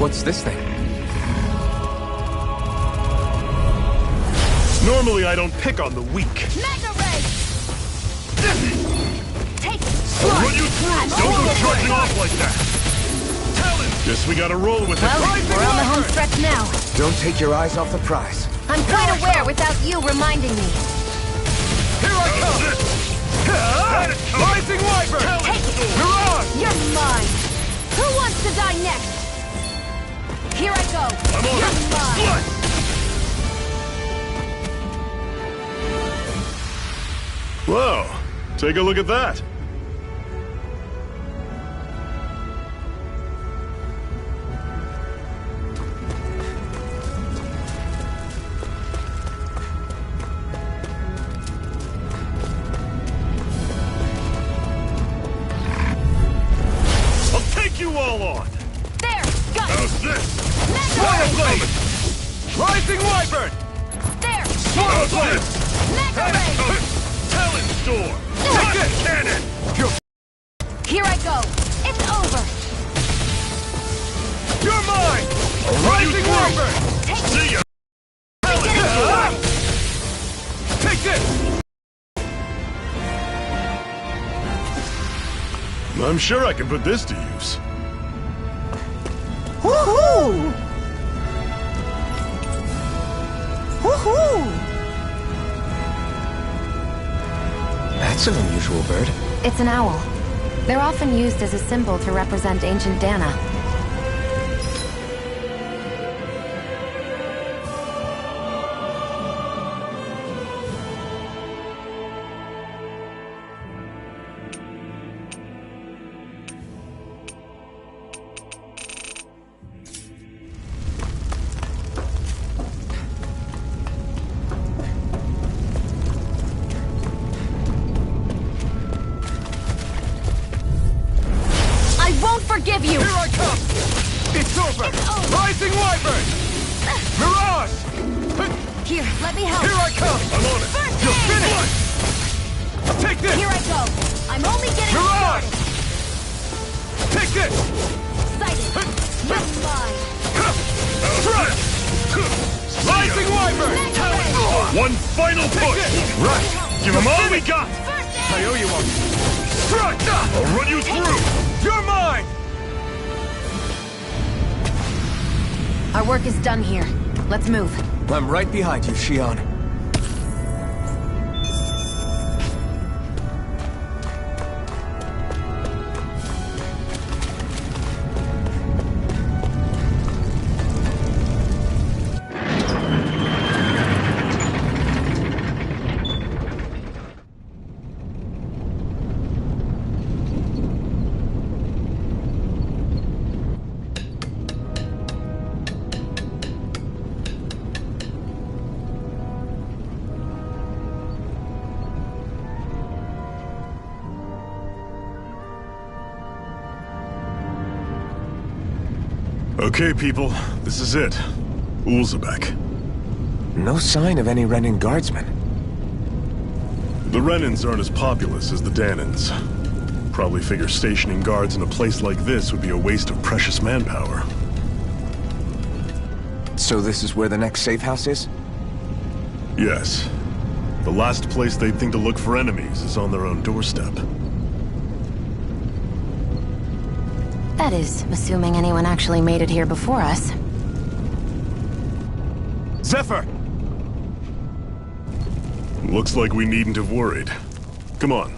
What's this thing? Normally I don't pick on the weak. Mega Ray! Take it! I'll run you through! Don't go trudging off like that! Talon! Guess we gotta roll with it. Well, we're on the home stretch now. Don't take your eyes off the prize. I'm quite aware without you reminding me. Here I come! Rising Wyvern! Take it! Mirage! You're mine! Who wants to die next? Here I go! I'm on You're it! mine! Slice! Whoa! Take a look at that! You all on! There! Got it! How's this? Mega Ray! Rising Wyvern! There! How's this? Mega Ray! Talon Storm! Rocket Cannon! Here I go! It's over! You're mine! Rising Wyvern! Take it! See ya! Talon! Take this! I'm sure I can put this to use. Woohoo! Woohoo! That's an unusual bird. It's an owl. They're often used as a symbol to represent ancient Dana. Forgive you! Here I come! It's over! Rising Wyvern! Mirage! Here, let me help! Here I come! I'm on it! First You're aid! finished! Take this! Here I go! I'm only getting Mirage! started! Take this! Sighted! You're mine! Thrust! Rising Wyvern! One final push! Right! Give them all we got! First aid! I owe you one! Thrust! I'll run you through! You're mine! Our work is done here. Let's move. I'm right behind you, Shion. Okay, people, this is it. Ulzebek. No sign of any Renin guardsmen. The Renins aren't as populous as the Danans. Probably figure stationing guards in a place like this would be a waste of precious manpower. So this is where the next safe house is? Yes. The last place they'd think to look for enemies is on their own doorstep. That is, assuming anyone actually made it here before us. Zephyr! Looks like we needn't have worried. Come on.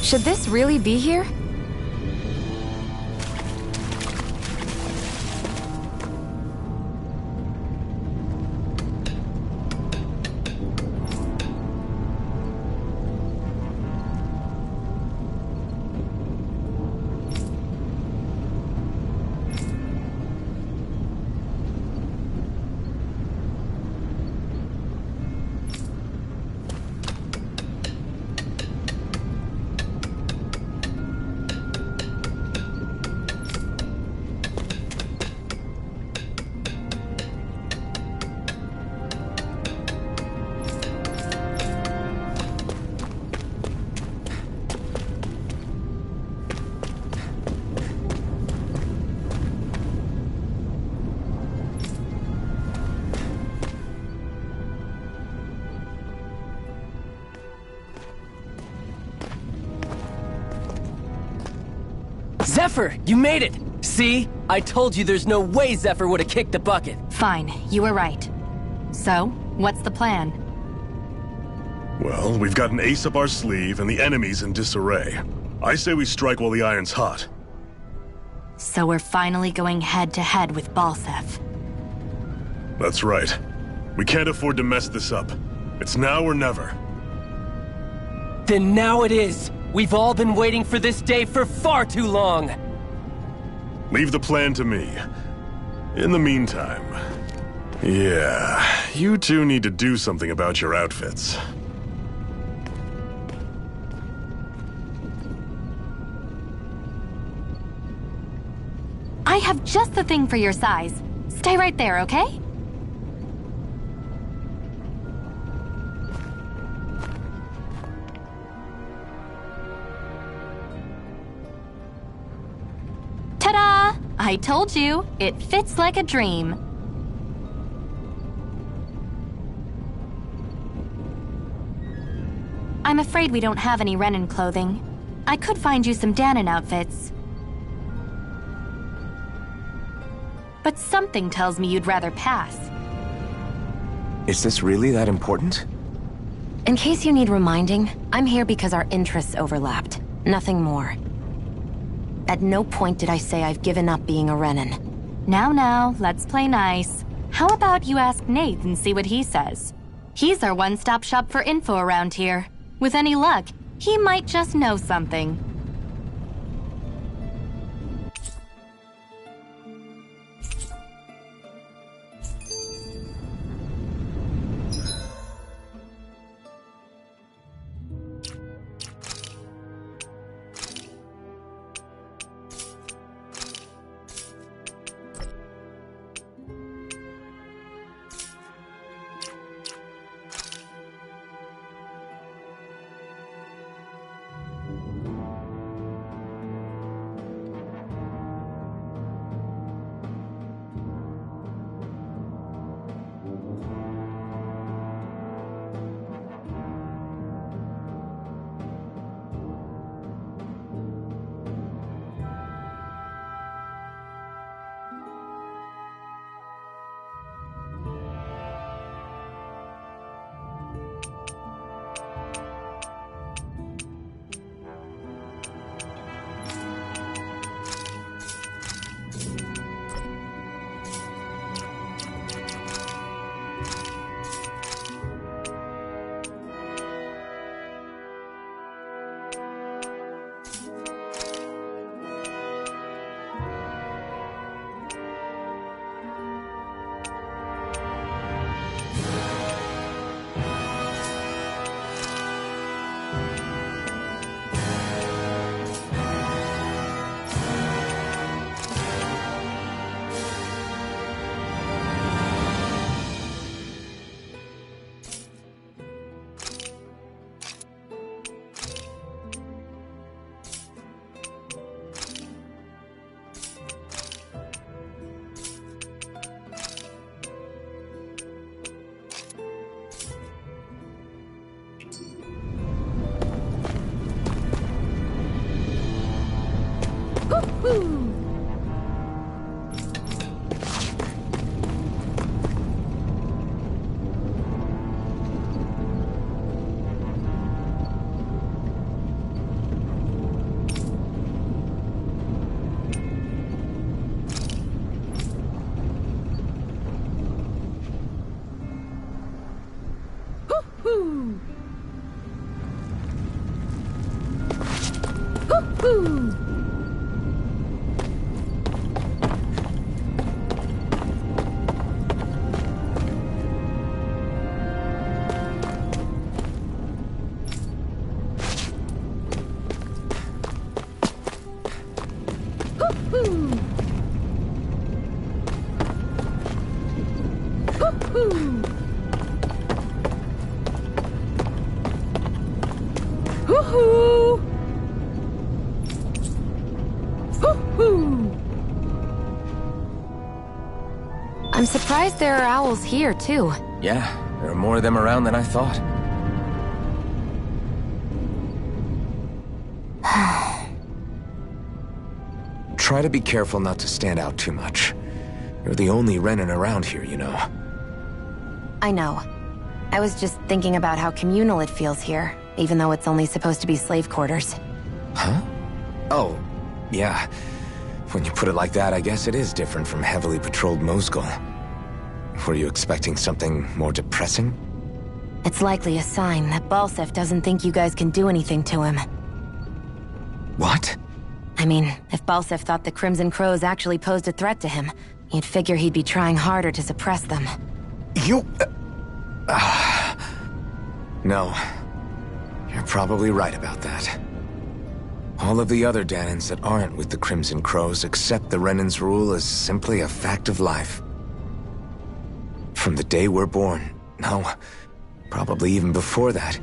Should this really be here? Zephyr, you made it! See? I told you there's no way Zephyr would have kicked the bucket. Fine, you were right. So, what's the plan? Well, we've got an ace up our sleeve and the enemy's in disarray. I say we strike while the iron's hot. So we're finally going head-to-head with Balsef. That's right. We can't afford to mess this up. It's now or never. Then now it is! We've all been waiting for this day for far too long! Leave the plan to me. In the meantime... yeah, you two need to do something about your outfits. I have just the thing for your size. Stay right there, okay? Ta-da! I told you, it fits like a dream. I'm afraid we don't have any Renan clothing. I could find you some Danon outfits. But something tells me you'd rather pass. Is this really that important? In case you need reminding, I'm here because our interests overlapped. Nothing more. At no point did I say I've given up being a Renan. Now, let's play nice. How about you ask Nate and see what he says? He's our one-stop shop for info around here. With any luck, he might just know something. Woohoo! Woohoo! Woohoo! I'm surprised there are owls here, too. Yeah, there are more of them around than I thought. Try to be careful not to stand out too much. You're the only Renin around here, you know. I know. I was just thinking about how communal it feels here, even though it's only supposed to be slave quarters. Huh? Oh, yeah. When you put it like that, I guess it is different from heavily patrolled Mosgul. Were you expecting something more depressing? It's likely a sign that Balsef doesn't think you guys can do anything to him. What? I mean, if Balsef thought the Crimson Crows actually posed a threat to him, you'd figure he'd be trying harder to suppress them. You... No. You're probably right about that. All of the other Danans that aren't with the Crimson Crows accept the Renin's rule as simply a fact of life. From the day we're born, no, probably even before that,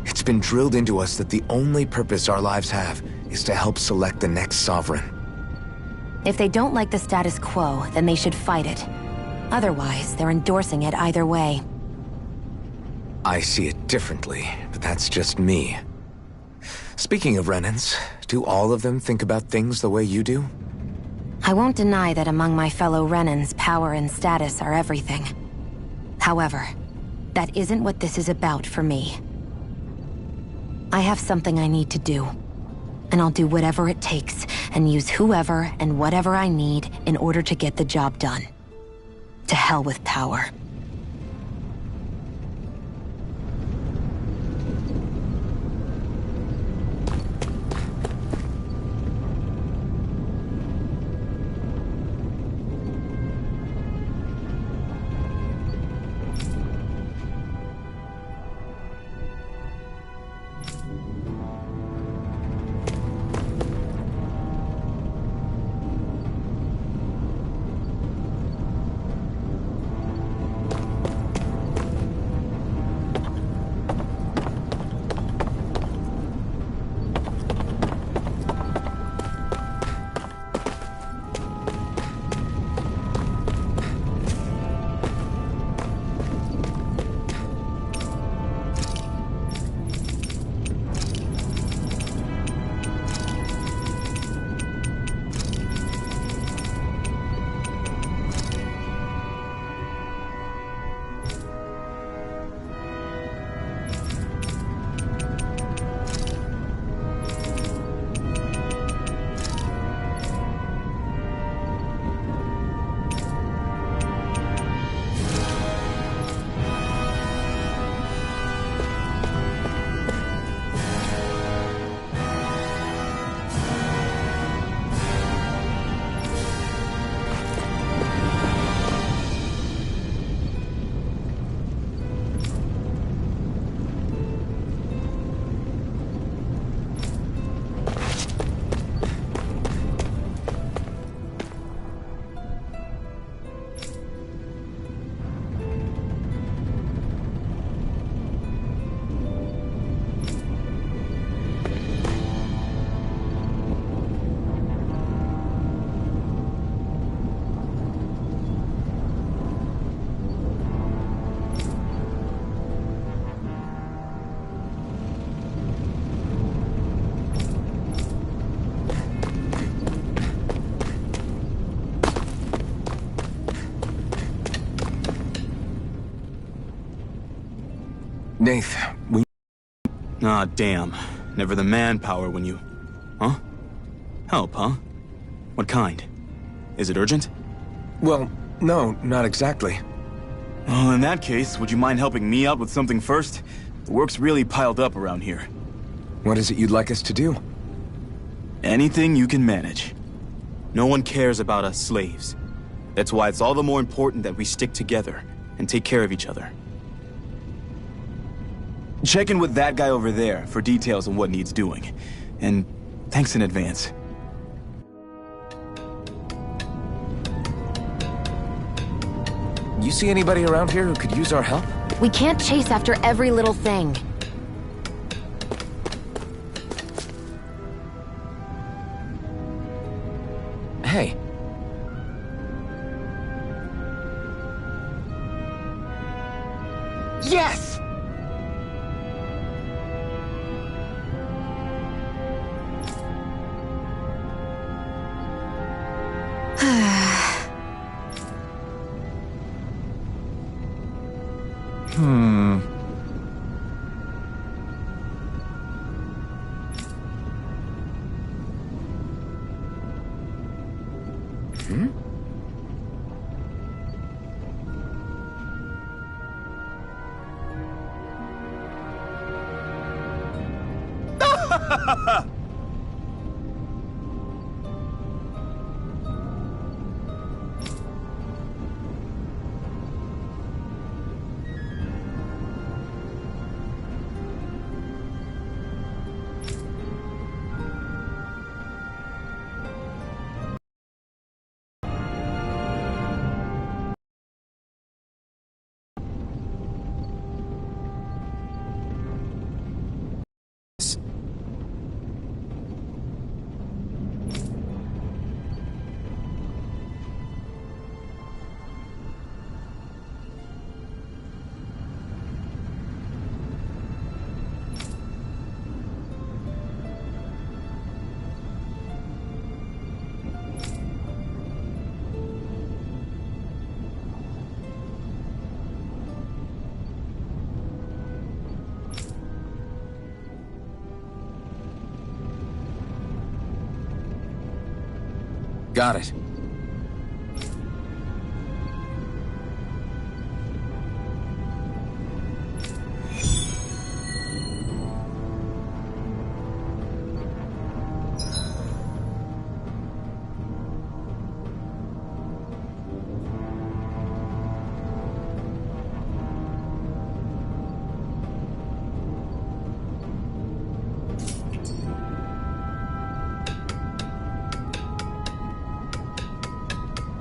it's been drilled into us that the only purpose our lives have is to help select the next sovereign. If they don't like the status quo, then they should fight it. Otherwise, they're endorsing it either way. I see it differently, but that's just me. Speaking of Renins, do all of them think about things the way you do? I won't deny that among my fellow Renins, power and status are everything. However, that isn't what this is about for me. I have something I need to do. And I'll do whatever it takes, and use whoever and whatever I need in order to get the job done. To hell with power. Nath, we... Ah, damn. Never the manpower when you... Huh? Help, huh? What kind? Is it urgent? Well, no, not exactly. Well, in that case, would you mind helping me out with something first? The work's really piled up around here. What is it you'd like us to do? Anything you can manage. No one cares about us slaves. That's why it's all the more important that we stick together and take care of each other. Check in with that guy over there for details on what needs doing. And thanks in advance. You see anybody around here who could use our help? We can't chase after every little thing. Hey. Yes! Got it.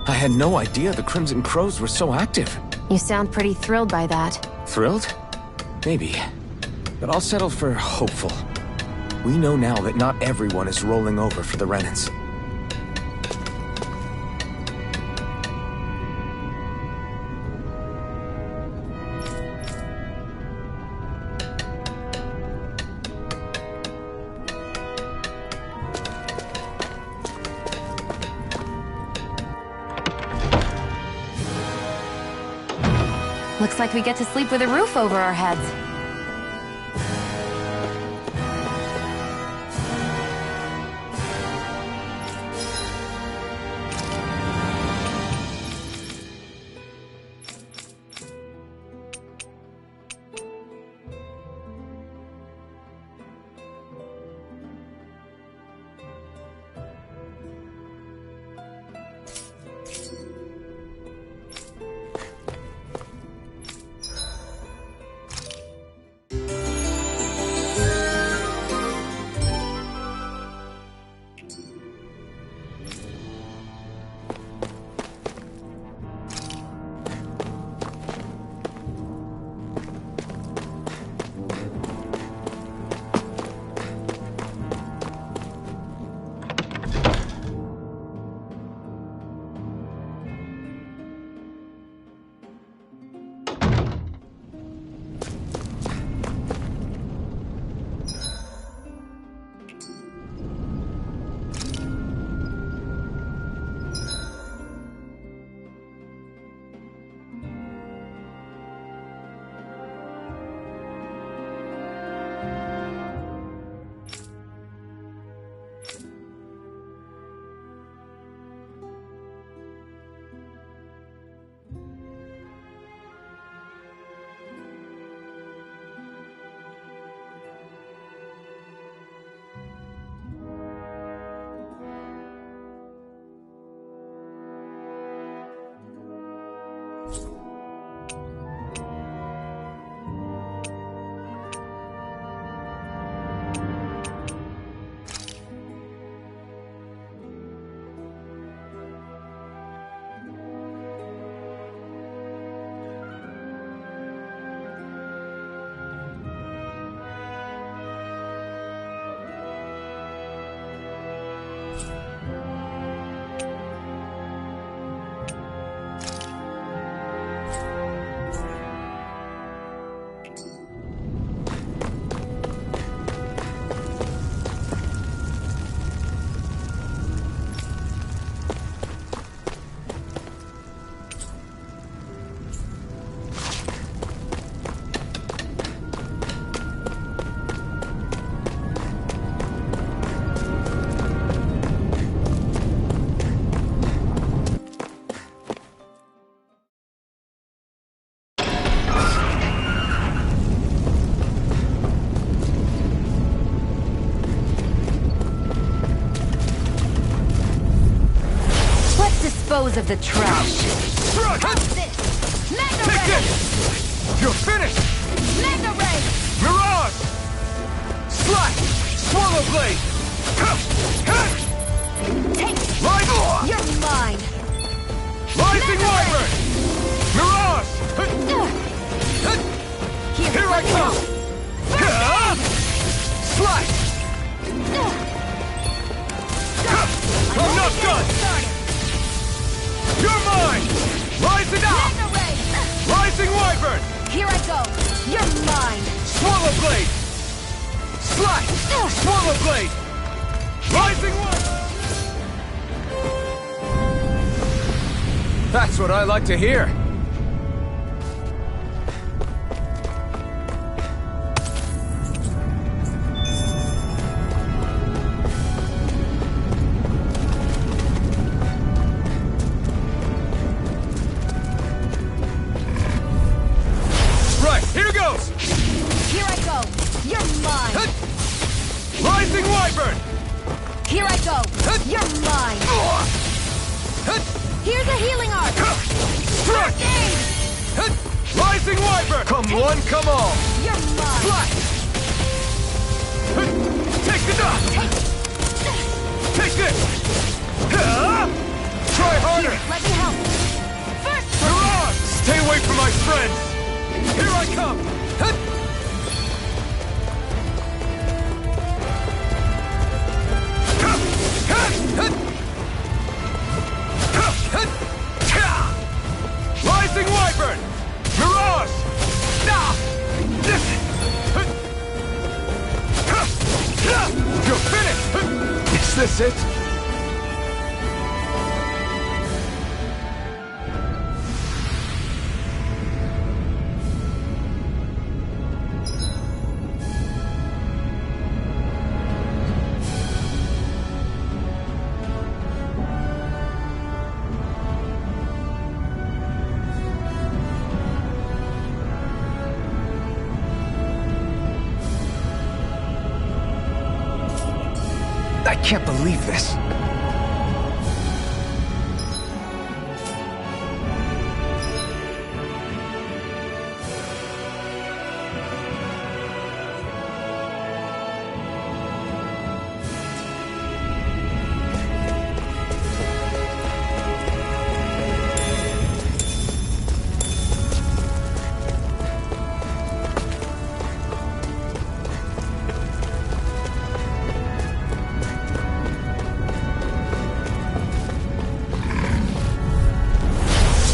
I had no idea the Crimson Crows were so active. You sound pretty thrilled by that. Thrilled? Maybe. But I'll settle for hopeful. We know now that not everyone is rolling over for the Renans. Looks like we get to sleep with a roof over our heads. Because of the trash. Struck! Mega Take Ray! this! You're finished! Mega Ray! Mirage! Slash! Swallow blade! Take it! Light! You're mine! Rising Mega Wyvern! Mirage! Here I come! Slash! I'm not done! You're mine! Rising up! Mega Ray! Rising Wyvern! Here I go! You're mine! Swallow blade! Slash! Swallow blade! Rising Wyvern! That's what I like to hear. Right, here goes! Here I go! You're mine! Rising Wyvern! Here I go! You're mine! Here's a healing arc! Struck! Aid! Rising Wyvern! Come one, come all! You're mine! Slash! Take the dot! Take this! Try harder! Let me help! First Mirage! Stay away from my friends! Here I come! Rising Wyvern! Mirage! You're finished! Is this it? I can't believe this.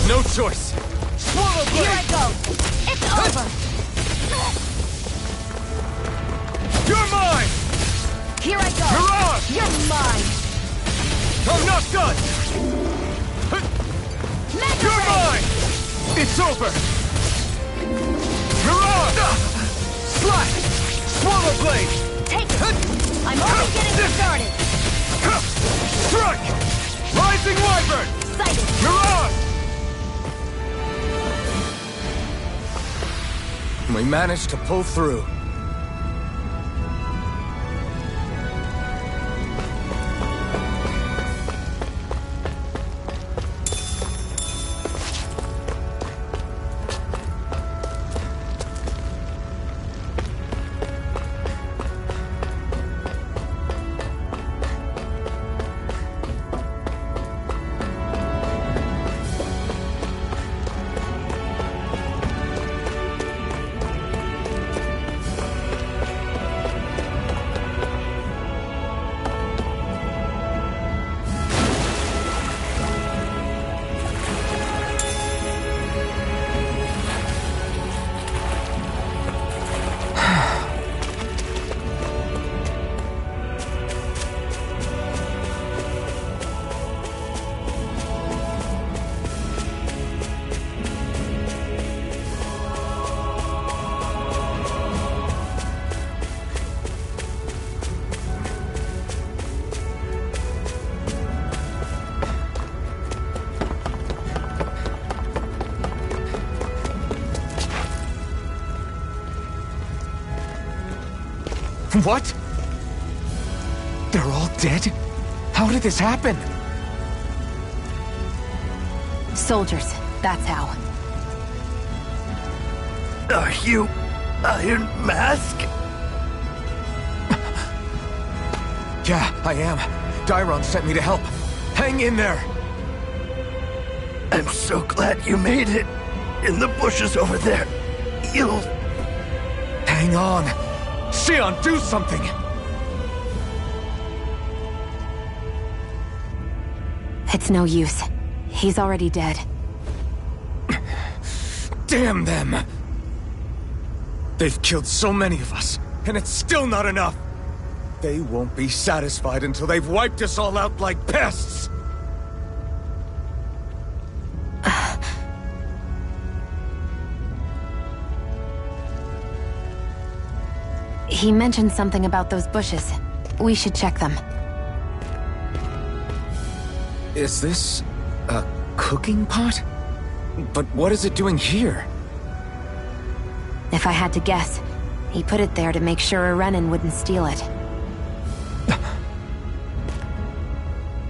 No choice. Swallow blade! Here I go! It's over! You're mine! Here I go! Mirage! You're mine! I'm not done! Mega You're Ray! mine! It's over! Mirage! Slash! Swallow blade! Take it! I'm only getting started! Strike! Rising Wyvern! Sighted! Mirage! We managed to pull through. What? They're all dead? How did this happen? Soldiers, that's how. Are you Iron Mask? Yeah, I am. Dairon sent me to help. Hang in there! I'm so glad you made it. In the bushes over there. You'll... Hang on! Sion, do something! It's no use. He's already dead. Damn them! They've killed so many of us, and it's still not enough! They won't be satisfied until they've wiped us all out like pests! He mentioned something about those bushes. We should check them. Is this... a cooking pot? But what is it doing here? If I had to guess, he put it there to make sure a Renan wouldn't steal it.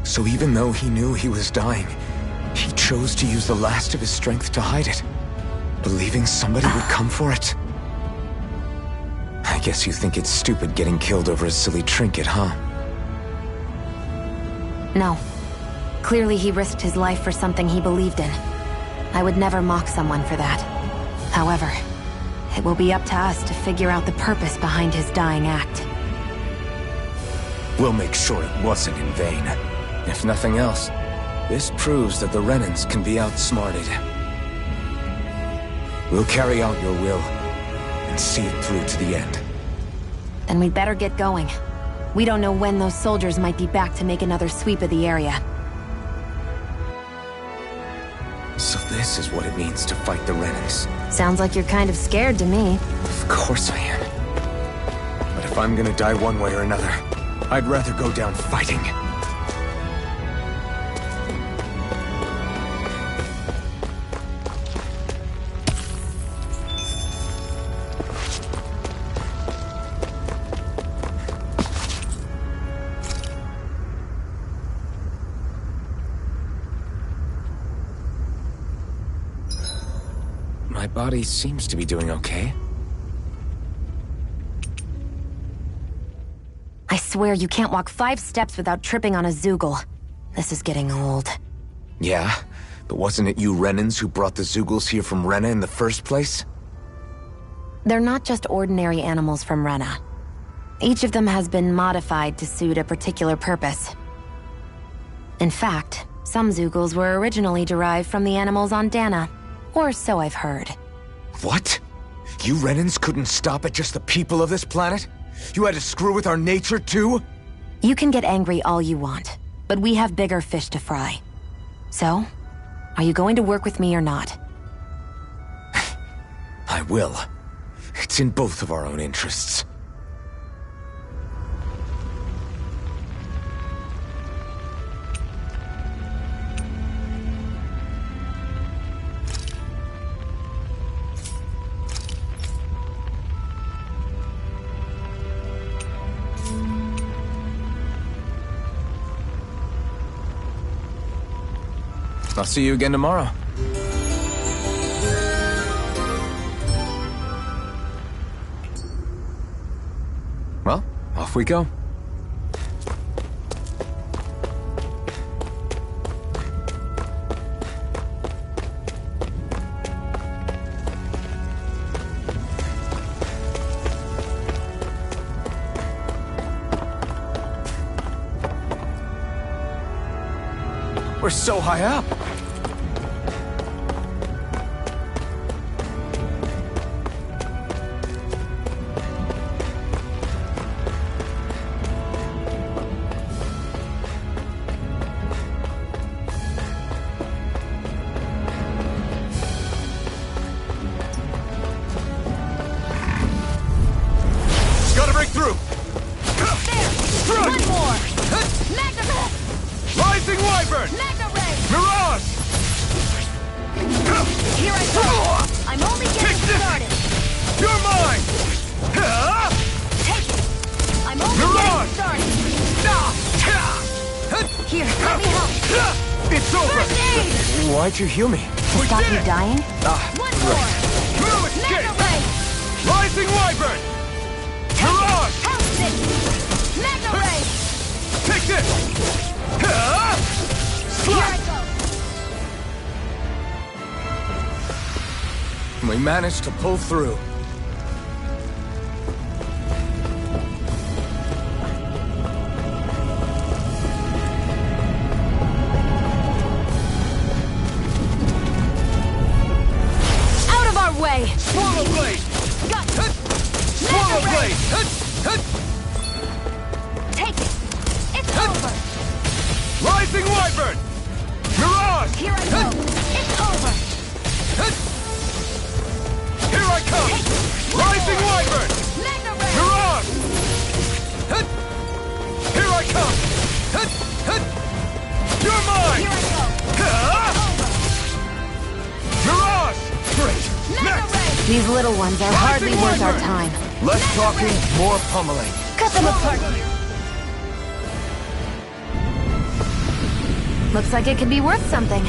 So even though he knew he was dying, he chose to use the last of his strength to hide it, believing somebody would come for it. I guess you think it's stupid getting killed over a silly trinket, huh? No. Clearly he risked his life for something he believed in. I would never mock someone for that. However, it will be up to us to figure out the purpose behind his dying act. We'll make sure it wasn't in vain. If nothing else, this proves that the Renans can be outsmarted. We'll carry out your will, and see it through to the end. Then we'd better get going. We don't know when those soldiers might be back to make another sweep of the area. So this is what it means to fight the Renans. Sounds like you're kind of scared to me. Of course I am. But if I'm gonna die one way or another, I'd rather go down fighting. My body seems to be doing okay. I swear you can't walk 5 steps without tripping on a Zoogle. This is getting old. Yeah, but wasn't it you Renans who brought the Zoogles here from Rena in the first place? They're not just ordinary animals from Rena. Each of them has been modified to suit a particular purpose. In fact, some Zoogles were originally derived from the animals on Dana. Or so I've heard. What? You Renans couldn't stop at just the people of this planet? You had to screw with our nature too? You can get angry all you want, but we have bigger fish to fry. So, are you going to work with me or not? I will. It's in both of our own interests. I'll see you again tomorrow. Well, off we go. We're so high up. Gotta break through. There! One more! Magna Rising Wyvern! Magna Ray! Mirage! Here I go! I'm only getting started! You're mine! Take it! I'm only Mirage! getting started! Here, let me help! It's over! First aid! Why'd you heal me? To stop you dying? One more! True escape! Mega Ray! Rising Wyvern! Mirage! House it! Mega Ray! Take this! Here I Slap! go! We managed to pull through. Out of our way! Swallow Blade! Got it! Swallow Mega Ray! Blade! Take it! It's over! Rising Wyvern! Mirage! Here I go! It's over! Here I come! Rising Wyvern! Mega Ray! Mirage! Here I come! You're mine! Here I go! Mirage! Great. Mega Ray! These little ones are hardly worth our time. Less talking, more pummeling. Cut them apart! Looks like it could be worth something.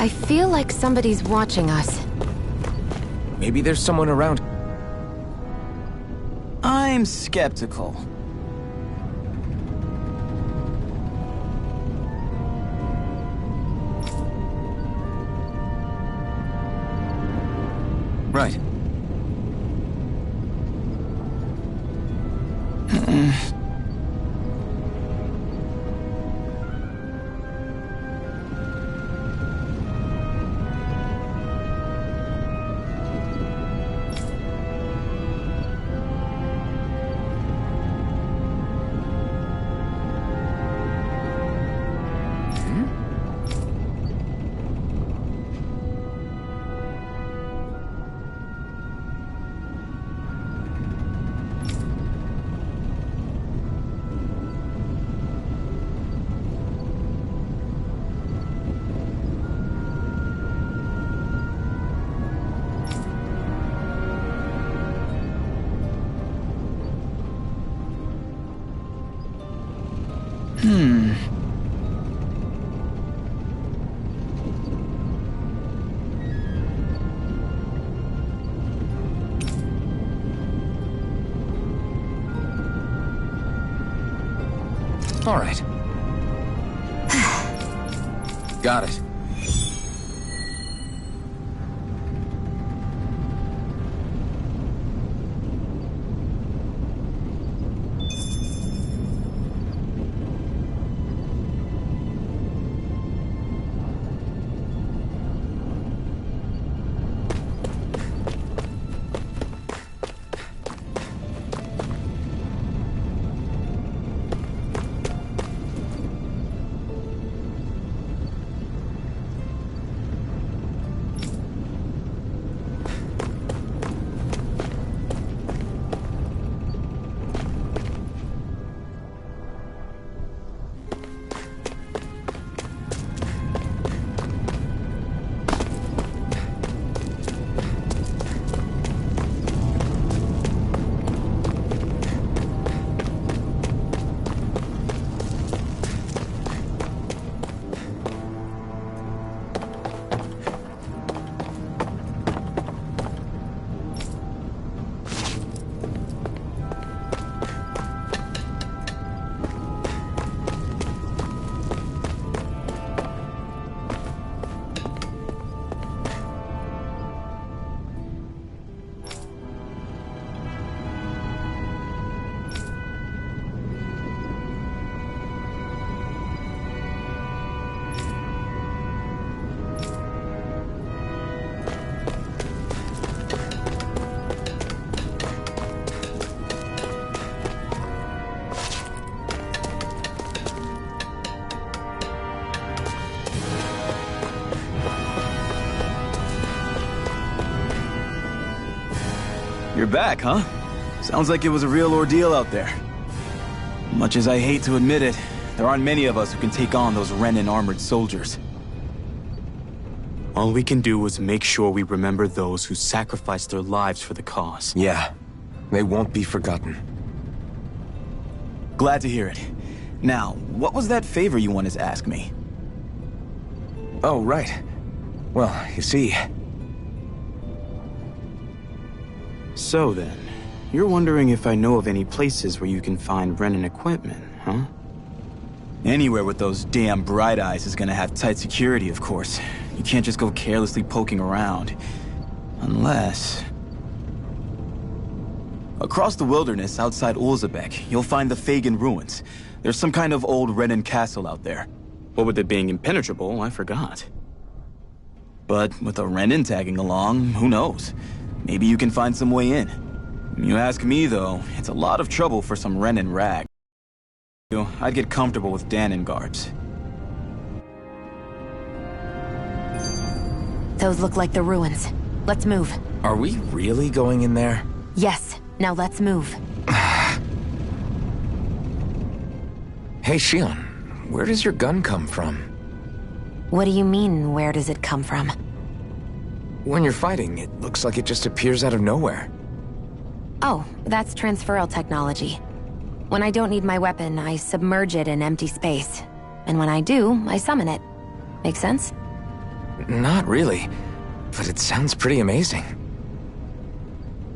I feel like somebody's watching us. Maybe there's someone around. I'm skeptical. Right. All right. Got it. You're back, huh? Sounds like it was a real ordeal out there. Much as I hate to admit it, there aren't many of us who can take on those Renin armored soldiers. All we can do is make sure we remember those who sacrificed their lives for the cause. Yeah. They won't be forgotten. Glad to hear it. Now, what was that favor you wanted to ask me? Oh, right. Well, you see... So then, you're wondering if I know of any places where you can find Renin equipment, huh? Anywhere with those damn bright eyes is gonna have tight security, of course. You can't just go carelessly poking around. Unless... Across the wilderness outside Ulzebek, you'll find the Fagan ruins. There's some kind of old Renin castle out there. What with it being impenetrable, I forgot. But with a Renin tagging along, who knows? Maybe you can find some way in. You ask me, though, it's a lot of trouble for some Renin rag. I'd get comfortable with Danon guards. Those look like the ruins. Let's move. Are we really going in there? Yes. Now let's move. Hey, Shion, where does your gun come from? What do you mean, where does it come from? When you're fighting, it looks like it just appears out of nowhere. Oh, that's transferal technology. When I don't need my weapon, I submerge it in empty space. And when I do, I summon it. Make sense? Not really, but it sounds pretty amazing.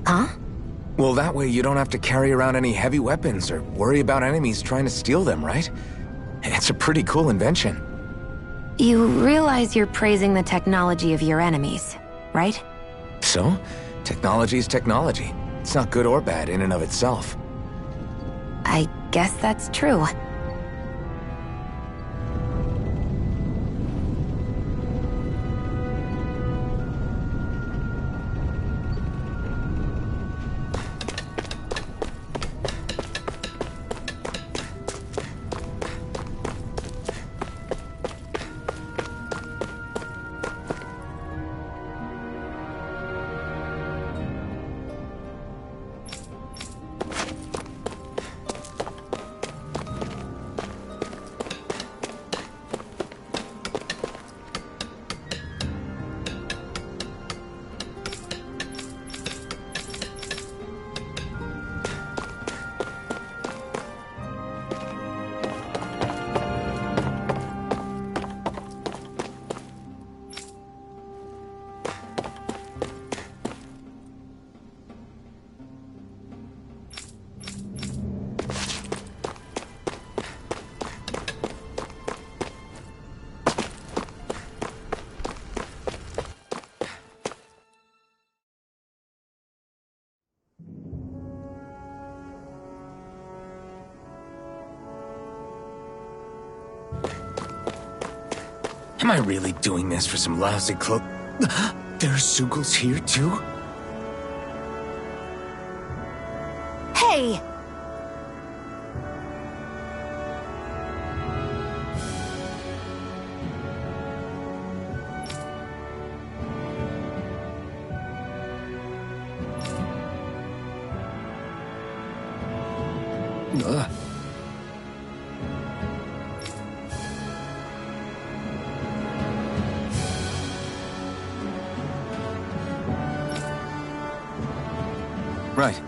Huh? Well, that way you don't have to carry around any heavy weapons or worry about enemies trying to steal them, right? It's a pretty cool invention. You realize you're praising the technology of your enemies, right? So, technology's technology. It's not good or bad in and of itself. I guess that's true. Am I really doing this for some lousy cloak? There's Zugals here too? Hey! Right.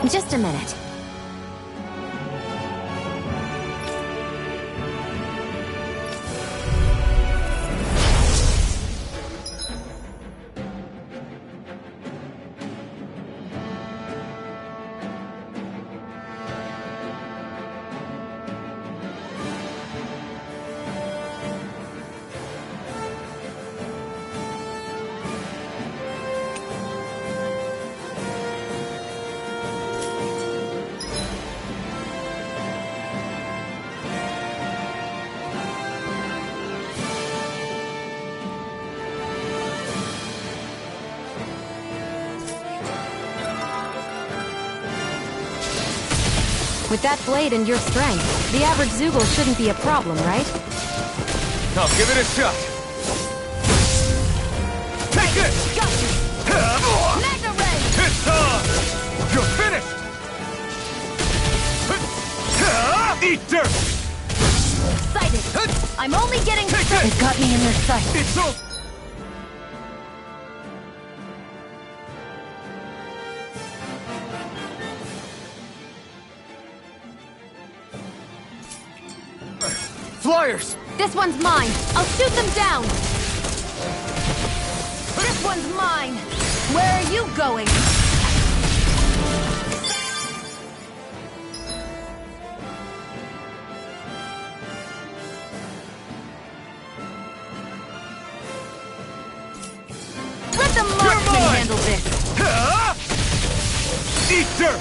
Just a minute. With that blade and your strength, the average Zugal shouldn't be a problem, right? I'll give it a shot. Take this! Got you! Mega Ray! It's on! You're finished! Eat dirt! Excited! I'm only getting started! They've got me in their sight. It's over! Flyers! This one's mine! I'll shoot them down! This one's mine! Where are you going? Let the marksman handle this! Eat dirt!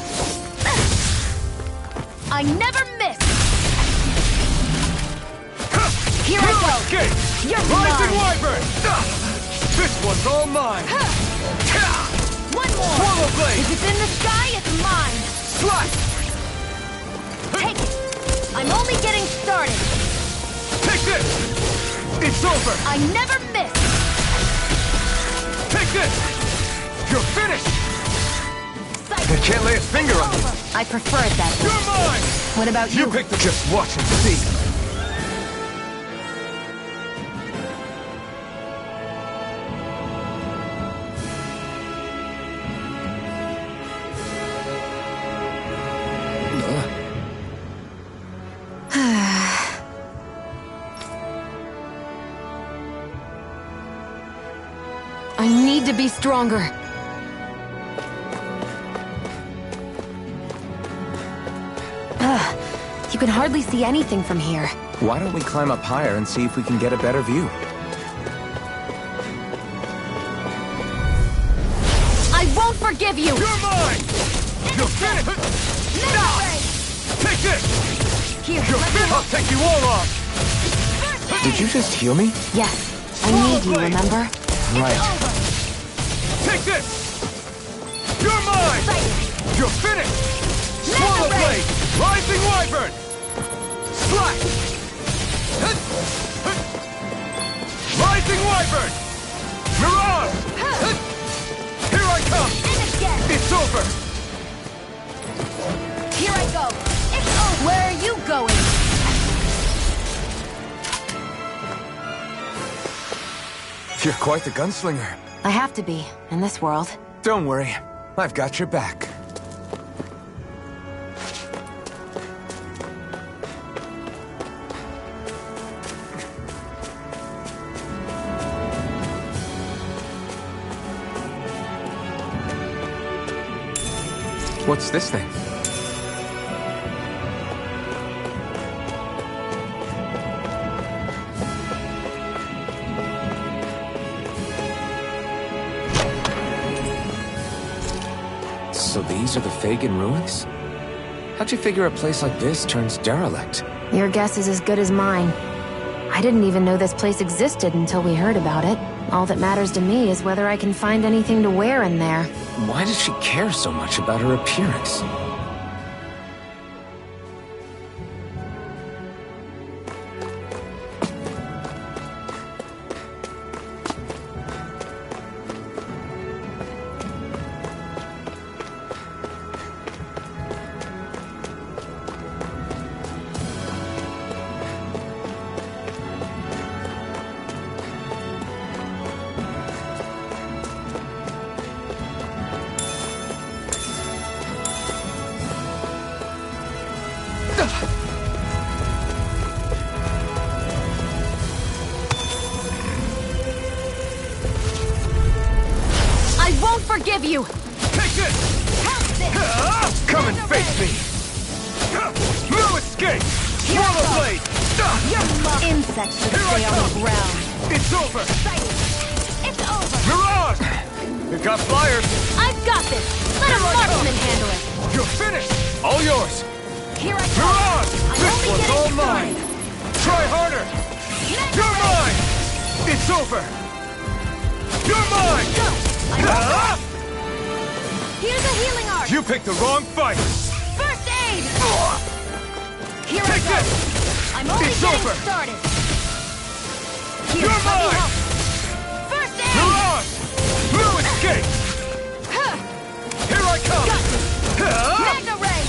I never miss! Here I go! Escape! You're Rising mine! Wyvern! This one's all mine! One more! Swallow blade! If it's in the sky, it's mine! Slice! Take it! I'm only getting started! Take this! It's over! I never miss! Take this! You're finished! Sight. I can't lay a finger on you! I prefer it that way. You're mine! What about you? You picked the... Just watch and see! I need to be stronger. Ugh, you can hardly see anything from here. Why don't we climb up higher and see if we can get a better view? I won't forgive you! You're mine! You're finished! Now! Take this! Here, You're let me finished! I'll take you all on! Did you just heal me? Yes, I need you, remember? Right. Take this! You're mine! You're finished! Swallow blade! Rising wyvern! Slash! Rising wyvern! Mirage! Here I come! It's over! Here I go! It's over! Where are you going? You're quite the gunslinger. I have to be, in this world. Don't worry, I've got your back. What's this thing? So these are the Fagin ruins? How'd you figure a place like this turns derelict? Your guess is as good as mine. I didn't even know this place existed until we heard about it. All that matters to me is whether I can find anything to wear in there. Why does she care so much about her appearance? I won't forgive you! Take this! Help this! Come and face me! No escape! Swallow blade! Insects should stay on the ground. It's over! It's over! Mirage! You got flyers! I've got this! Let a marksman handle it! You're finished! All yours! Here I go! Mirage! I'm This only one's getting all mine! Try harder! You're mine! It's over! You're mine! Here's a healing art! You picked the wrong fight! First aid! Here I Take go! this! I'm only It's getting over! started! Here, You're let me mine! help! First aid! Mirage! No escape! Here I come! Got this! Magna ray!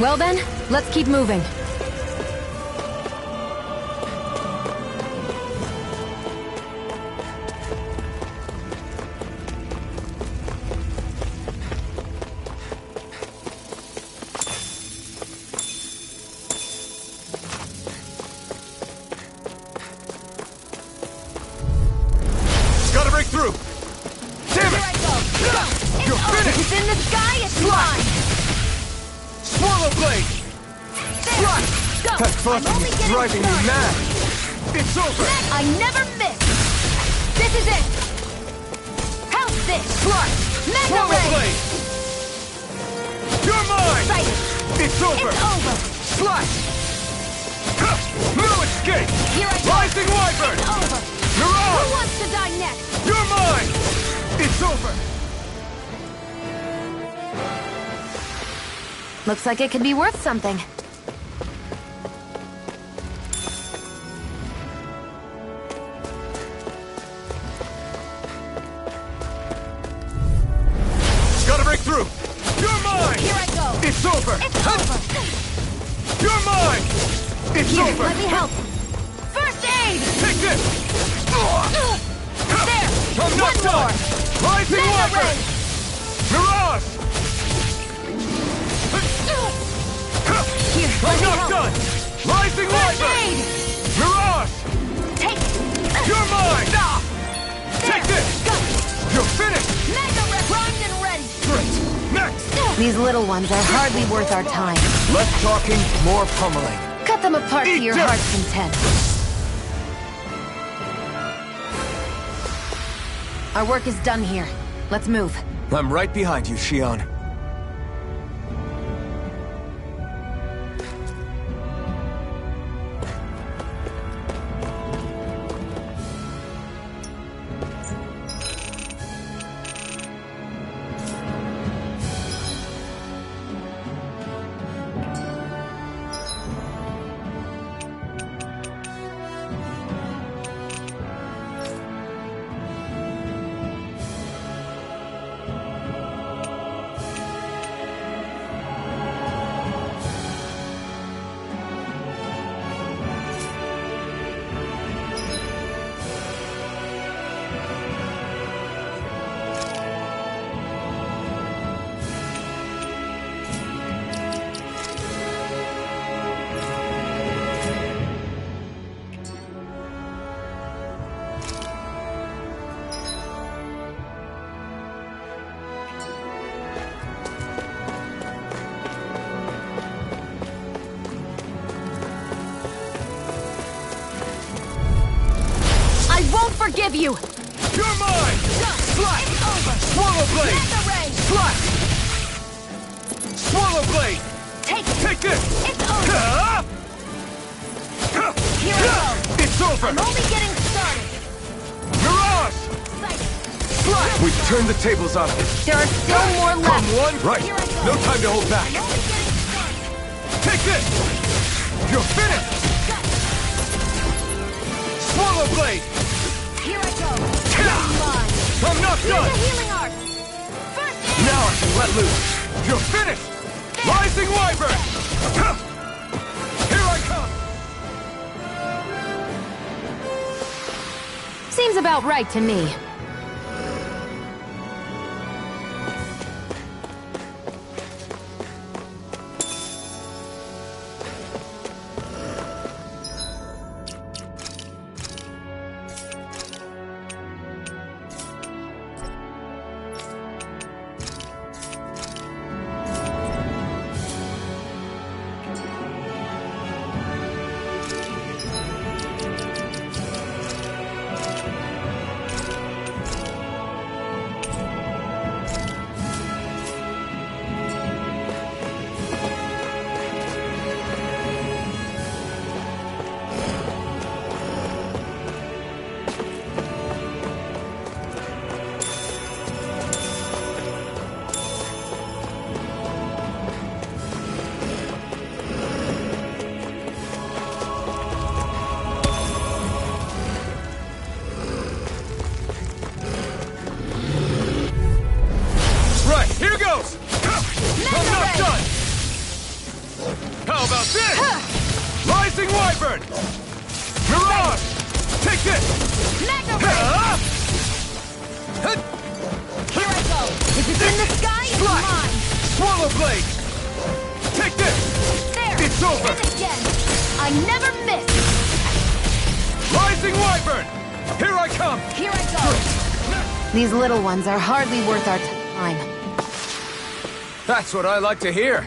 Well then, let's keep moving. Gotta break through! Damn Here it! I go! You're finished! It's in the sky, it's mine! Swallow blade! There! Go! That I'm fucking only is getting driving me started. mad! It's over! I never miss! This is it! How's this? Slash! Magna Swallow ray! blade! You're mine! Sighted! It's over! It's over! Slash! No escape! Here I go! Rising wyvern! It's over! Who Mirage! wants to die next? You're mine! It's over! Looks like it could be worth something. Gotta break through! You're mine! Here I go! It's over! It's over! You're mine! It's Here, over! let me help! First aid! Take this! There! I'm not One done! more! Rising Magna wyvern! ray! Mirage! Here, let I'm me not help! done! Rising First wyvern! aid! Mirage! These little ones are hardly worth our time. Less talking, more pummeling. Cut them apart to your them. heart's content. Our work is done here. Let's move. I'm right behind you, Shion. Forgive you! You're mine! Slash! It's over! Swallow blade! Let the rain! Slash! Swallow blade! Take it! Take this! It's over! Here I go! It's over! I'm only getting started! Mirage! Slash! We've turned the tables on it. There are still more Come left. one! Right! Here I go. No time to hold back! I'm only getting started! Take this! You're finished! Swallow blade! Here I go! I'm not Use done! the healing art! First aid! Now I can let loose! You're finished! Rising Wyvern! Here I come! Seems about right to me. Here goes! I'm not done! How about this? Rising Wyvern! Mirage! Take this! Magna Ray! Here I go! If it's in the sky, it's mine! Swallow blade! Take this! There! It's over! And again! I never miss! Rising Wyvern! Here I come! Here I go! These little ones are hardly worth our time. That's what I like to hear.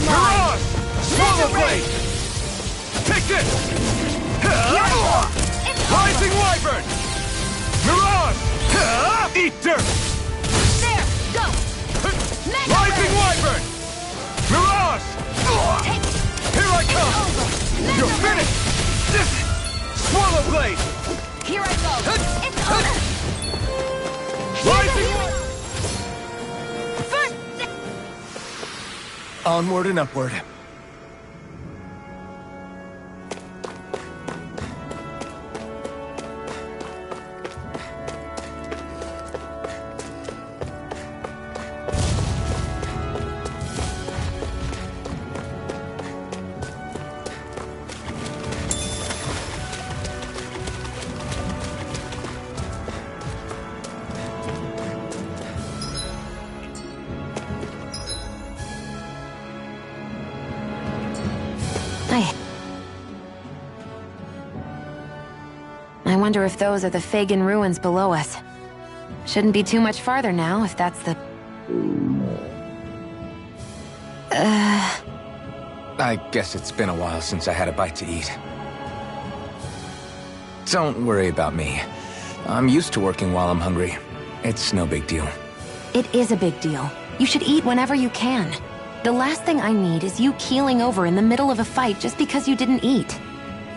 mine! Swallow blade! Take this! Rising wyvern! Mirage! Eat dirt! There! Go! Mega Rising Burst! wyvern! Mirage! Take it! Here I come! Mega You're Burst! finished! Swallow blade! Here I go! It's over! Rising First! Onward and upward. I wonder if those are the Fagin ruins below us. Shouldn't be too much farther now, if that's the... I guess it's been a while since I had a bite to eat. Don't worry about me. I'm used to working while I'm hungry. It's no big deal. It is a big deal. You should eat whenever you can. The last thing I need is you keeling over in the middle of a fight just because you didn't eat.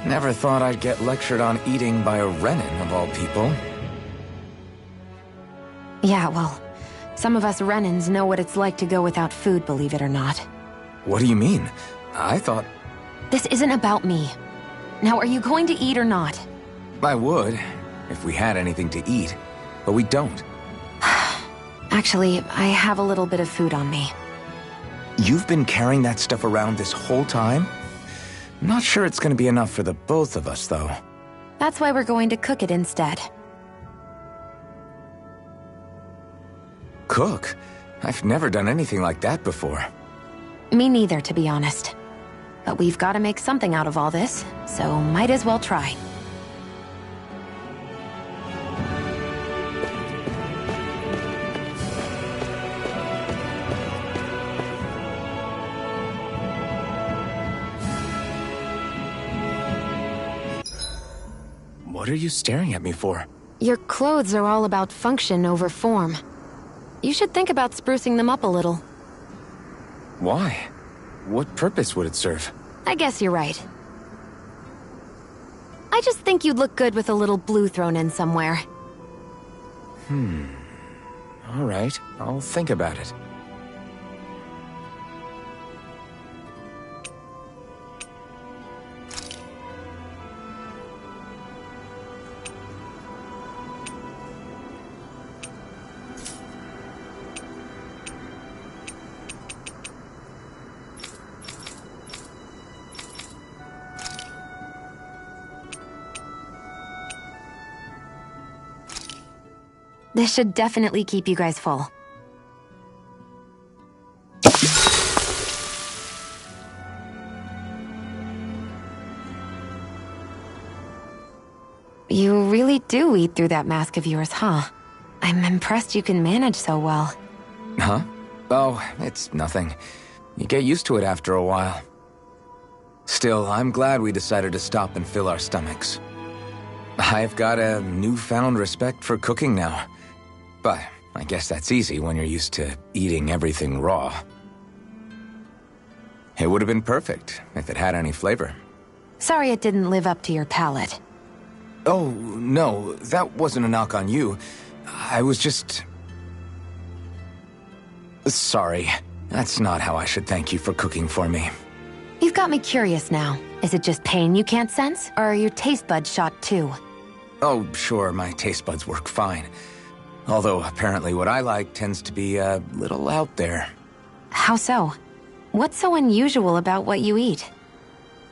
Never thought I'd get lectured on eating by a Renin, of all people. Yeah, well, some of us Renins know what it's like to go without food, believe it or not. What do you mean? I thought... This isn't about me. Now, are you going to eat or not? I would, if we had anything to eat, but we don't. Actually, I have a little bit of food on me. You've been carrying that stuff around this whole time? Not sure it's gonna be enough for the both of us, though. That's why we're going to cook it instead. Cook? I've never done anything like that before. Me neither, to be honest. But we've got to make something out of all this, so might as well try. What are you staring at me for? Your clothes are all about function over form. You should think about sprucing them up a little. Why? What purpose would it serve? I guess you're right. I just think you'd look good with a little blue thrown in somewhere. All right, I'll think about it. This should definitely keep you guys full. You really do eat through that mask of yours, huh? I'm impressed you can manage so well. Huh? Oh, it's nothing. You get used to it after a while. Still, I'm glad we decided to stop and fill our stomachs. I've got a newfound respect for cooking now. But I guess that's easy when you're used to eating everything raw. It would have been perfect if it had any flavor. Sorry it didn't live up to your palate. Oh, no, that wasn't a knock on you. I was just... Sorry. That's not how I should thank you for cooking for me. You've got me curious now. Is it just pain you can't sense, or are your taste buds shot too? Oh, sure, my taste buds work fine. Although, apparently what I like tends to be a little out there. How so? What's so unusual about what you eat?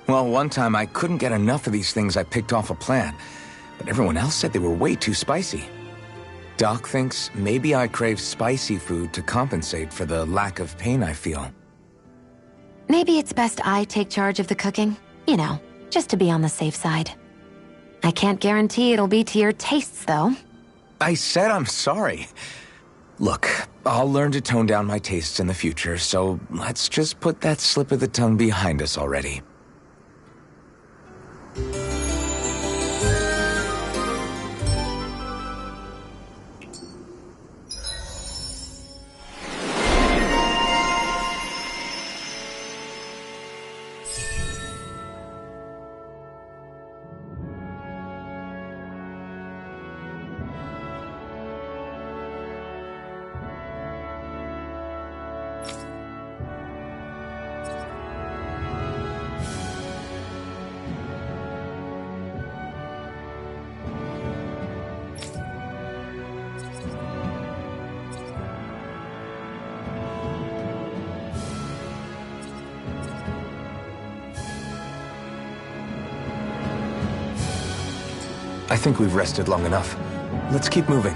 Well, one time I couldn't get enough of these things I picked off a plant, but everyone else said they were way too spicy. Doc thinks maybe I crave spicy food to compensate for the lack of pain I feel. Maybe it's best I take charge of the cooking. You know, just to be on the safe side. I can't guarantee it'll be to your tastes, though. I said I'm sorry. Look, I'll learn to tone down my tastes in the future, so let's just put that slip of the tongue behind us already. I think we've rested long enough. Let's keep moving.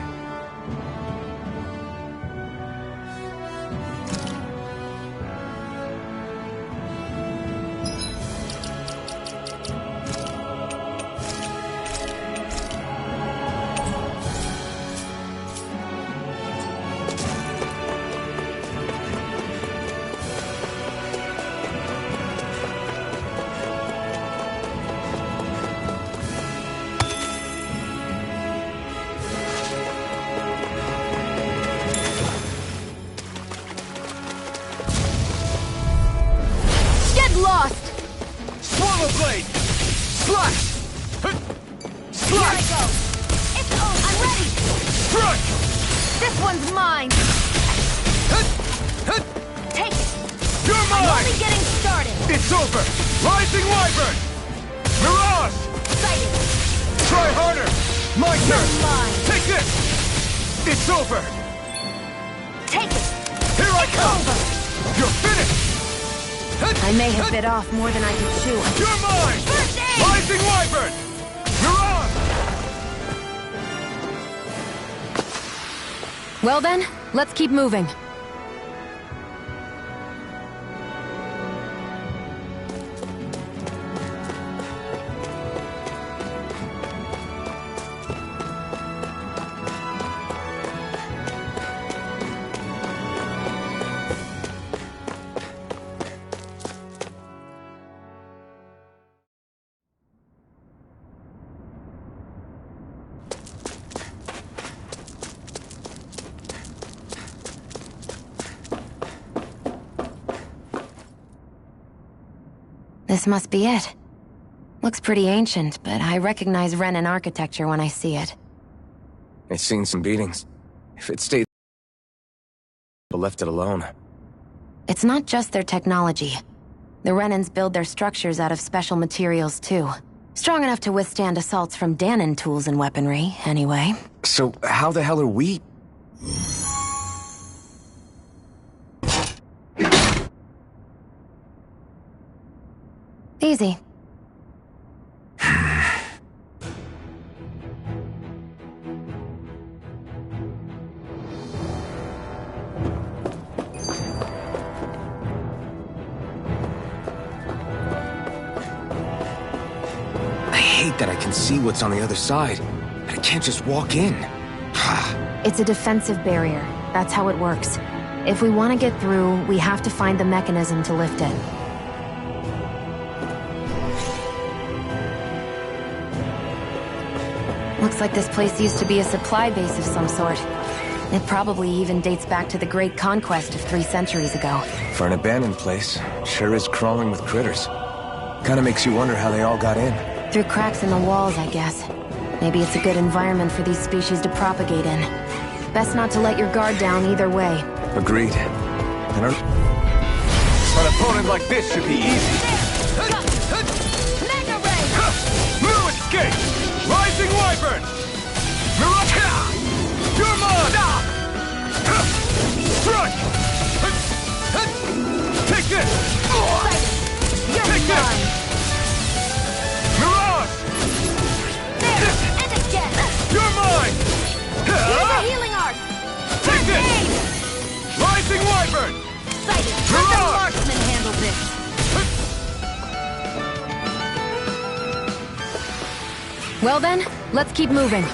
Blade! Slash! Here I go! It's over! I'm ready! Strike! This one's mine! Take it! You're I'm mine! only getting started! It's over! Rising Wyvern! Mirage! Sighted! Try harder! My turn! Mine! Take this! It's over! Take it! Here I It's come! over! You're finished! I may have bit off more than I could chew. You're mine! First aid! Rising Wyvern! Mirage! Well then, let's keep moving. This must be it. Looks pretty ancient, but I recognize Renan architecture when I see it. It's seen some beatings. If it stayed, but left it alone. It's not just their technology. The Renans build their structures out of special materials too. Strong enough to withstand assaults from Danon tools and weaponry, anyway. So how the hell are we? Easy. I hate that I can see what's on the other side, but I can't just walk in. It's a defensive barrier. That's how it works. If we want to get through, we have to find the mechanism to lift it. Looks like this place used to be a supply base of some sort. It probably even dates back to the Great Conquest of 3 centuries ago. For an abandoned place, sure is crawling with critters. Kinda makes you wonder how they all got in. Through cracks in the walls, I guess. Maybe it's a good environment for these species to propagate in. Best not to let your guard down either way. Agreed. An opponent like this should be easy. Mega Ray! No escape! Rising Wyvern! Mirage! You're mine! Strike! Take this! You're Take this! mine! Mirage! There! And again! You're mine! Here's a healing art! Take First this! aid! Rising Wyvern! Sighted! Let the Mirage! marksman handle this! Well then, let's keep moving.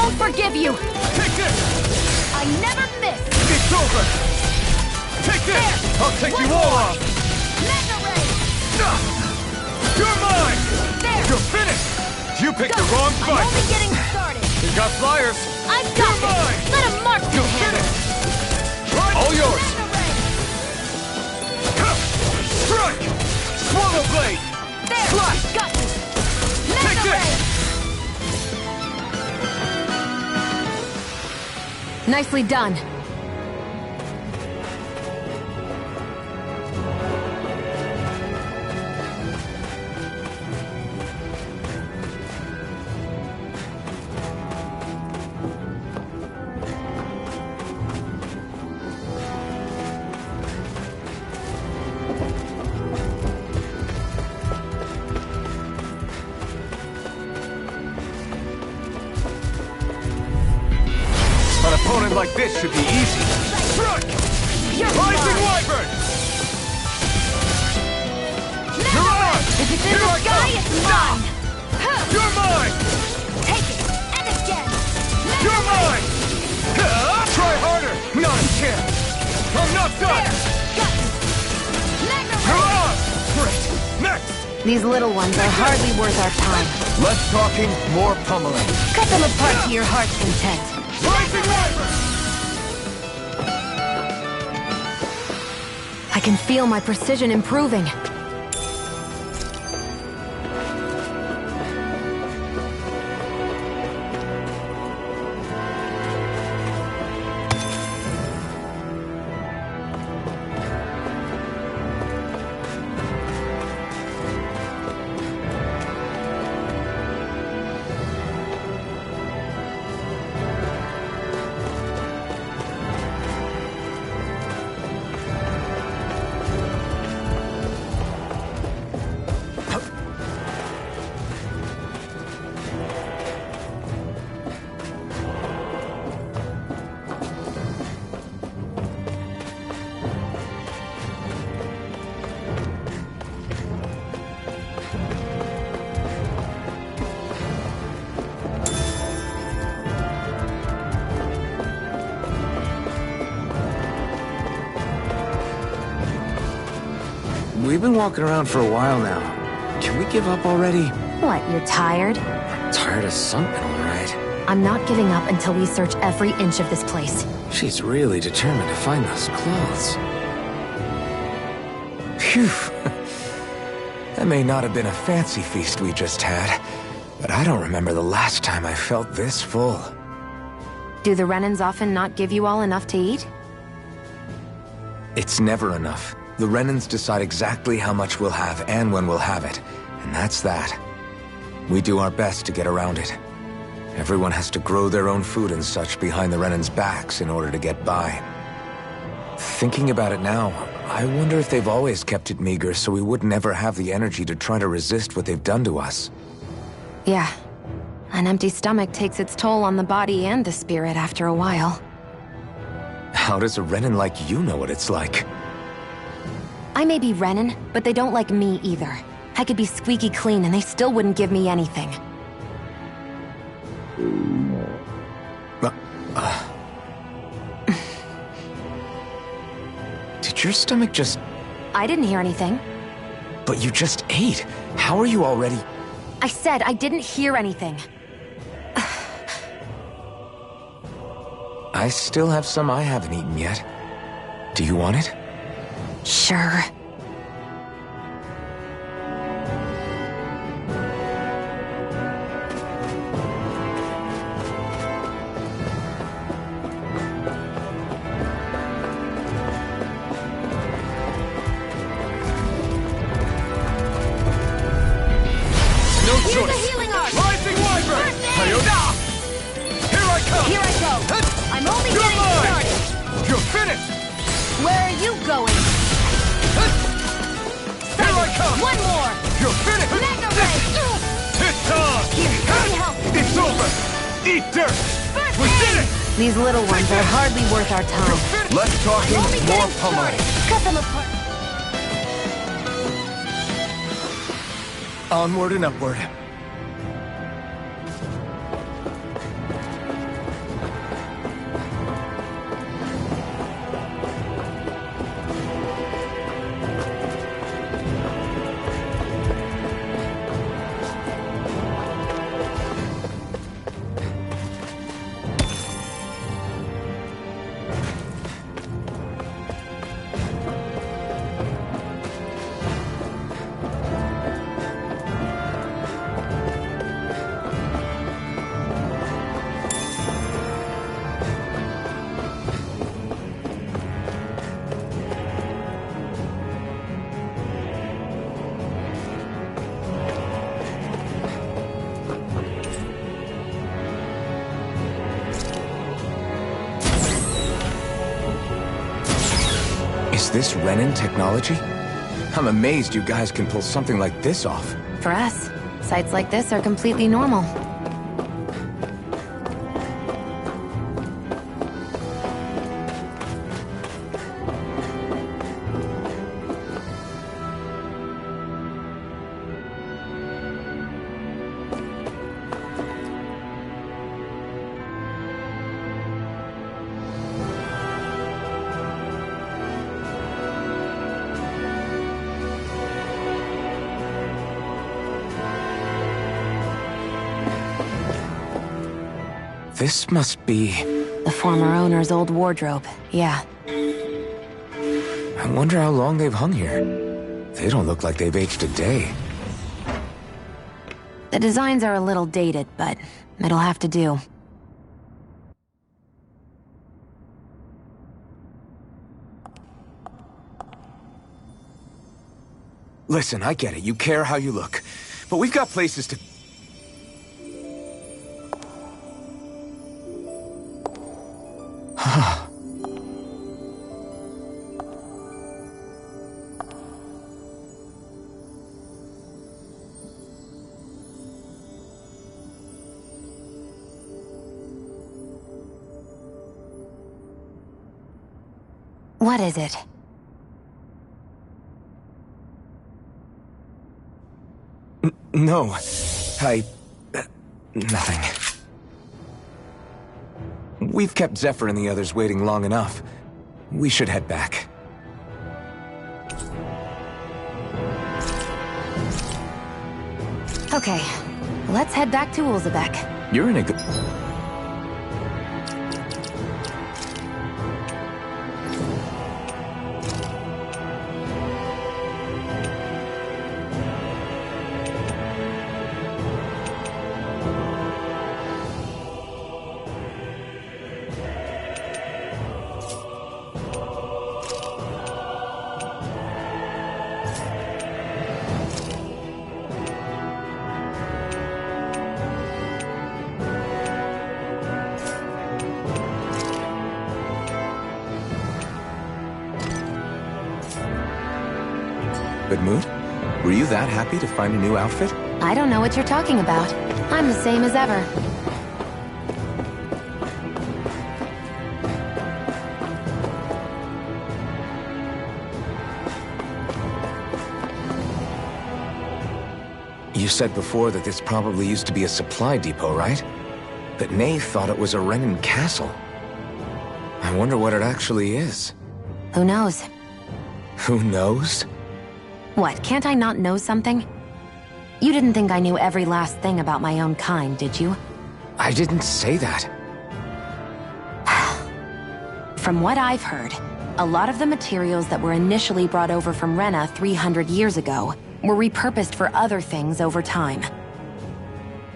won't forgive you! Take this! I never miss! It's over! Take this! There. I'll take One you all more. off! Mega Ray! You're mine! There! You're finished! You picked Go. the wrong I'm fight! only getting started! You got flyers! I've got You're this! mine. Let him mark You're the handle! finished! All yours! Mega Ray! Strike! Swallow blade! There! Slash! Got you! Take Mega this. Ray! Nicely done. An opponent like this should be easy. Strike! You're Rising mine. Wyvern! Mega You're Ray! on! If it's in Here the I sky, come. it's mine! Huh. You're mine! Take it! And again! Mega You're Ray! mine! Try harder! Not a chance! I'm not done! There! Got you! Mega You're Ray! on! Great! Next! These little ones are hardly worth our time. Less talking, more pummeling. Cut them apart to your heart's content. Rising Wyvern! I can feel my precision improving. We've been walking around for a while now. Can we give up already? What, you're tired? I'm tired of something, all right. I'm not giving up until we search every inch of this place. She's really determined to find those clothes. Phew. That may not have been a fancy feast we just had, but I don't remember the last time I felt this full. Do the Renans often not give you all enough to eat? It's never enough. The Renans decide exactly how much we'll have and when we'll have it, and that's that. We do our best to get around it. Everyone has to grow their own food and such behind the Renans' backs in order to get by. Thinking about it now, I wonder if they've always kept it meager so we would never have the energy to try to resist what they've done to us. Yeah. An empty stomach takes its toll on the body and the spirit after a while. How does a Renan like you know what it's like? I may be Renan, but they don't like me either. I could be squeaky clean and they still wouldn't give me anything. Did your stomach just... I didn't hear anything. But you just ate. How are you already... I said I didn't hear anything. I still have some I haven't eaten yet. Do you want it? Sure. No Here's choice! the healing art! Rising Wyvern! First aid! Hayona! Here I come! Here I go! I'm only You're getting mine! started! You're finished! Where are you going? Here I come! One more! You're finished! Mega Ray! It's time! Here, let me help you! It's over! Eat dirt! First We aid! did it! These little ones are hardly worth our time. Less talking, Only more getting pummeling. started! Cut them apart! Onward and upward. Is this Renin technology? I'm amazed you guys can pull something like this off. For us, sites like this are completely normal. This must be... The former owner's old wardrobe, yeah. I wonder how long they've hung here. They don't look like they've aged a day. The designs are a little dated, but it'll have to do. Listen, I get it. You care how you look. But we've got places to... What is it? No. Nothing. We've kept Zephyr and the others waiting long enough. We should head back. Okay, let's head back to Ulzebek. You're in a good... Good mood? Were you that happy to find a new outfit? I don't know what you're talking about. I'm the same as ever. You said before that this probably used to be a supply depot, right? But Nate thought it was a Renin castle. I wonder what it actually is. Who knows? Who knows? What, can't I not know something? You didn't think I knew every last thing about my own kind, did you? I didn't say that. From what I've heard, a lot of the materials that were initially brought over from Rena 300 years ago were repurposed for other things over time.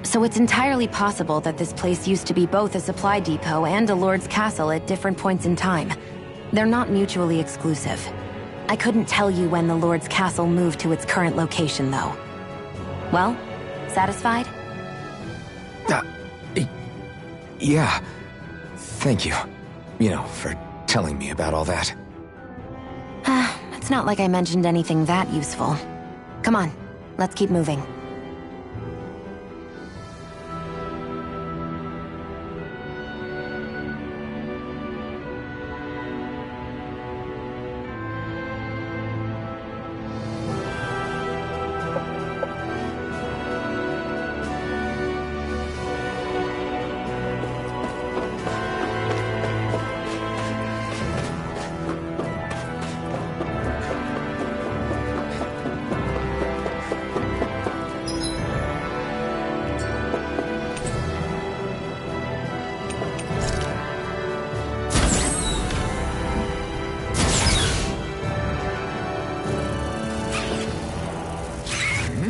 So it's entirely possible that this place used to be both a supply depot and a lord's castle at different points in time. They're not mutually exclusive. I couldn't tell you when the lord's castle moved to its current location, though. Well, satisfied? Yeah. Thank you. You know, for telling me about all that. It's not like I mentioned anything that useful. Come on, let's keep moving.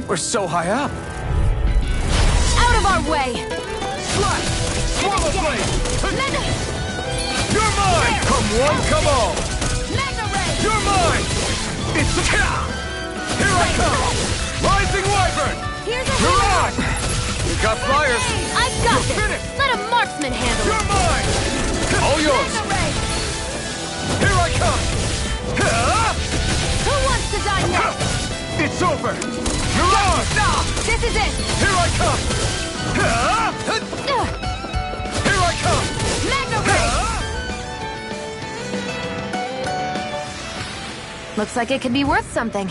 We're so high up. Out of our way! Slash! Swallow blade! Mega! You're mine! Come one, come all! Mega ray! You're mine! It's the... Here I come! Rising Wyvern! Here's a You're hand! on! We've got flyers! I've got You're this! finished! Let a marksman handle You're it! mine! All yours! Mega ray! Here I come! Who wants to die next? It's over! You're on! This is it! Here I come! Here I come! Magna Ray! Looks like it could be worth something.